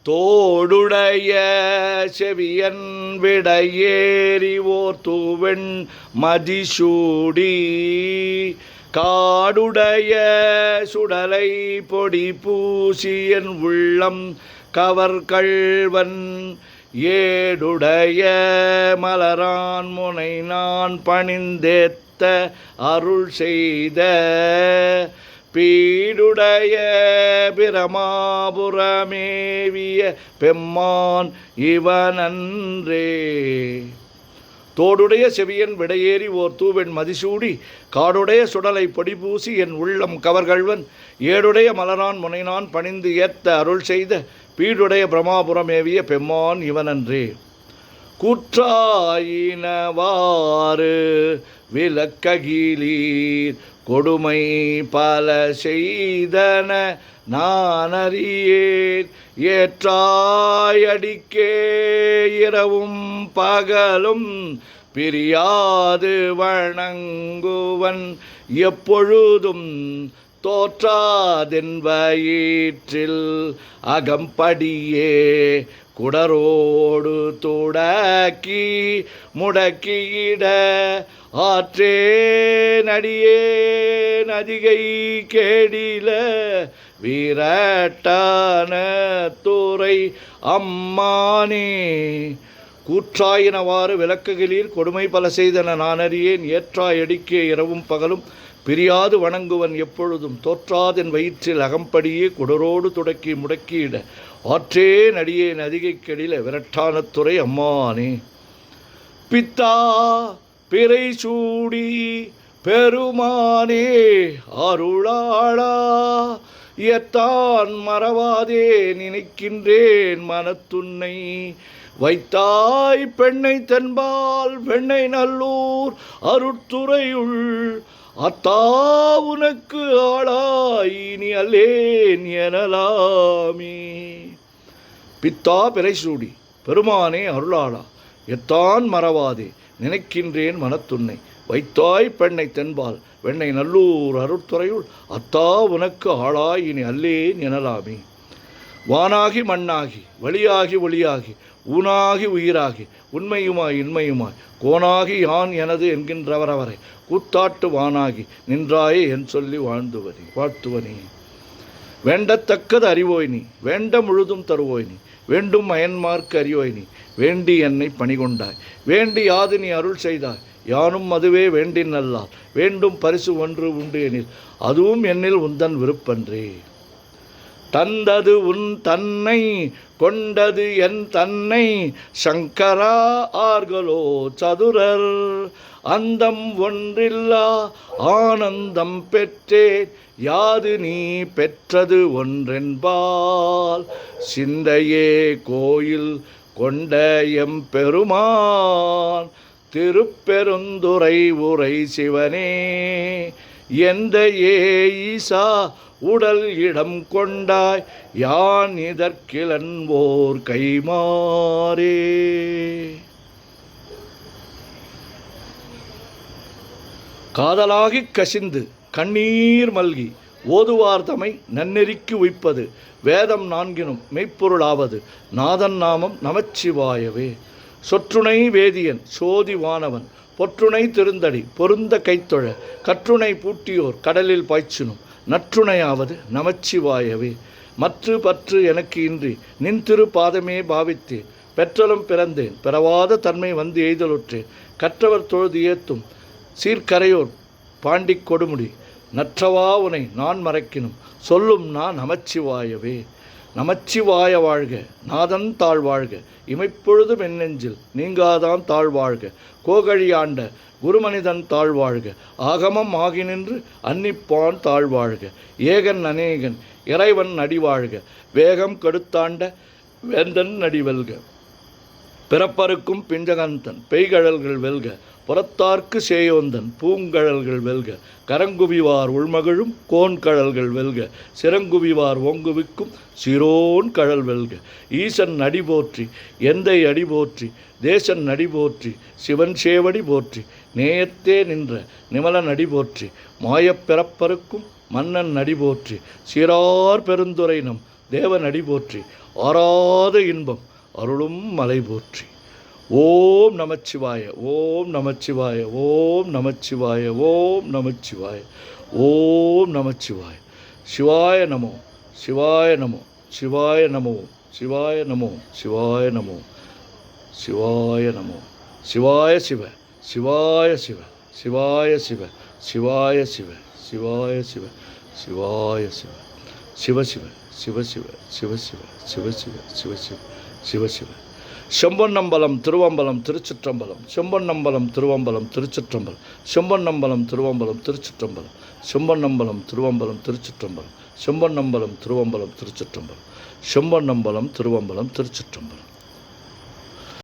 தோடுடைய செவியன் விடையேறி ஓர் தூவெண் மதிசூடி காடுடைய சுடலை பொடி பூசியன் உள்ளம் கவர்கள்வன் ஏடுடைய மலரான் முனை நான் பணிந்தேத்த அருள் செய்த பீடுடைய பிரமாபுரமேவிய பெம்மான் இவனன்றே. தோடுடைய செவியன் விடையேறி ஓர் தூவெண் மதிசூடி காடுடைய சுடலை பொடிபூசி என் உள்ளம் கவர்கள்வன் ஏடுடைய மலரான் முனைநான் பணிந்து ஏத்த அருள் செய்த பீடுடைய பிரமாபுரமேவிய பெம்மான் இவனன்றே. கூற்றாயினவாறு விளக்ககிலீர் கொடுமை பல செய்தன நான் அறியேன் ஏற்றாயடிக்கே இரவும் பகலும் பிரியாது வணங்குவன் எப்பொழுதும் தோற்றாதென் வயிற்றில் அகம்படியே குடரோடு துடக்கி முடக்கியிட ஆற்றே நடியே நதிகை கேடில வீரட்டான துறை அம்மானே. கூற்றாயினவாறு விளக்குகளில் கொடுமை பல செய்தன நான் அறியேன் ஏற்றாயடிக்கே இரவும் பகலும் பிரியாது வணங்குவன் எப்பொழுதும் தோற்றாதென் வயிற்றில் அகம்படியே குடரோடு துடக்கி முடக்கியிட ஆற்றே நடியே நதிகை கெடில விரட்டான துறை அம்மானே. பித்தா பிறை சூடி பெருமானே அருளாளா எத்தான் மறவாதே நினைக்கின்றேன் மனத்துன்னை வைத்தாய் பெண்ணை தென்பால் வெண்ணை நல்லூர் அருட்துறையுள் அத்தா உனக்கு ஆளாய் நீ அல்லேன் எனலாமே. பித்தா பிறைசூடி பெருமானே அருளாளா எத்தான் மறவாதே நினைக்கின்றேன் மனத்துன்னை வைத்தாய் பெண்ணை தென்பால் வெண்ணை நல்லூர் அருட்துறையுள் அத்தா உனக்கு ஆளாய் இனி அல்லேன் எனலாமே. வானாகி மண்ணாகி வழியாகி ஒளியாகி ஊனாகி உயிராகி உண்மையுமாய் இன்மையுமாய் கோனாகி யான் எனது என்கின்றவரவரை கூத்தாட்டு வானாகி நின்றாயே என் சொல்லி வாழ்த்துவனே. வேண்டத்தக்கது அறிவோய் நீ வேண்ட முழுதும் தருவோய் நீ வேண்டும் அயன்மார்க்கு அறியோய் நீ வேண்டி என்னை பணிகொண்டாய் வேண்டி யாது நீ அருள் செய்தாய் யானும் அதுவே வேண்டின் நல்லால் வேண்டும் பரிசு ஒன்று உண்டு எனில் அதுவும் என்னில் உந்தன் விருப்பன்றே. தந்தது உன் தன்னை கொண்டது என் தன்னை சங்கரா ஆர்களோ சதுரர் அந்தம் ஒன்றில்லா ஆனந்தம் பெற்றேன் யாது நீ பெற்றது ஒன்றென்பால் சிந்தையே கோயில் கொண்ட எம் பெருமான் திருப்பெருந்துறை உரை சிவனே எந்த ஈசா உடல் இடம் கொண்டாய் யான் இதற்கிலன்போர் கைமாறே. காதலாகிக் கசிந்து கண்ணீர் மல்கி ஓதுவார் தமை நன்னெறிக்கு உய்ப்பது வேதம் நான்கினும் மெய்ப்பொருளாவது நாதன் நாமம் நமச்சிவாயவே. சொற்றுணை வேதியன் சோதி வானவன் பொற்றுணை திருந்தடி பொருந்த கைத்தொழ கற்றுணை பூட்டியோர் கடலில் பாய்ச்சினும் நற்றுணையாவது நமச்சிவாயவே. மற்று பற்று எனக்கு இன்றி நின் திரு பாதமே பாவித்தேன் பெற்றலும் பிறந்தேன் பிறவாத தன்மை வந்து எய்தலுற்றேன் கற்றவர் தொழுது ஏத்தும் சீர்கரையோர் பாண்டிக் கொடுமுடி நற்றவா உனை நான் மறைக்கினும் சொல்லும் நான் நமச்சிவாயவே. நமச்சிவாய வாழ்க நாதன் தாழ்வாழ்க இமைப்பொழுதும் என் நெஞ்சில் நீங்காதான் தாழ்வாழ்க கோகழியாண்ட குருமனிதன் தாழ்வாழ்க ஆகமம் ஆகி நின்று அன்னிப்பான் தாழ்வாழ்க ஏகன் அநேகன் இறைவன் நடிவாழ்க வேகம் கெடுத்தாண்ட வேந்தன் நடிவெல்க பிறப்பருக்கும் பிஞ்சகந்தன் பெய்கழல்கள் வெல்க புறத்தார்க்கு சேயோந்தன் பூங்கழல்கள் வெல்க கரங்குவிவார் உள்மகிழும் கோன்கழல்கள் வெல்க சிறங்குவிவார் ஓங்குவிக்கும் சிரோன் கழல் வெல்க ஈசன் நடி போற்றி எந்தை அடி போற்றி தேசன் நடி போற்றி சிவன் சேவடி போற்றி நேயத்தே நின்ற நிமலன் அடி போற்றி மாயப் பிறப்பருக்கும் மன்னன் நடி போற்றி சீரார் பெருந்துரை நம் தேவன் அடி போற்றி. ஆறாத இன்பம் அருளும் மலை போற்றி. ஓம் நமச்சிவாய, ஓம் நமச்சிவாய, ஓம் நமச்சிவாய, ஓம் நமச்சிவாய, ஓம் நமச்சிவாய. சிவாய நமோ, சிவாய நமோ, சிவாய நமோ, சிவாய நமோ, சிவாய நமோ, சிவாய நமோ. சிவாய சிவ, சிவாய சிவ, சிவாய சிவ, சிவாய சிவ, சிவாய சிவ, சிவாய சிவ, சிவசிவ, சிவசிவ, சிவசிவ, சிவசிவ, சிவசிவ, சிவசிவ. செம்பொன்னம்பலம் திருவம்பலம் திருச்சிற்றம்பலம். செம்பொன்னம்பலம் திருவம்பலம் திருச்சிற்றம்பலம். செம்பொன்னம்பலம் திருவம்பலம் திருச்சிற்றம்பலம். செம்பொன்னம்பலம் திருவம்பலம் திருச்சிற்றம்பலம். செம்பொன்னம்பலம் திருவம்பலம் திருச்சிற்றம்பலம். செம்பொன்னம்பலம் திருவம்பலம் திருச்சிற்றம்பலம்.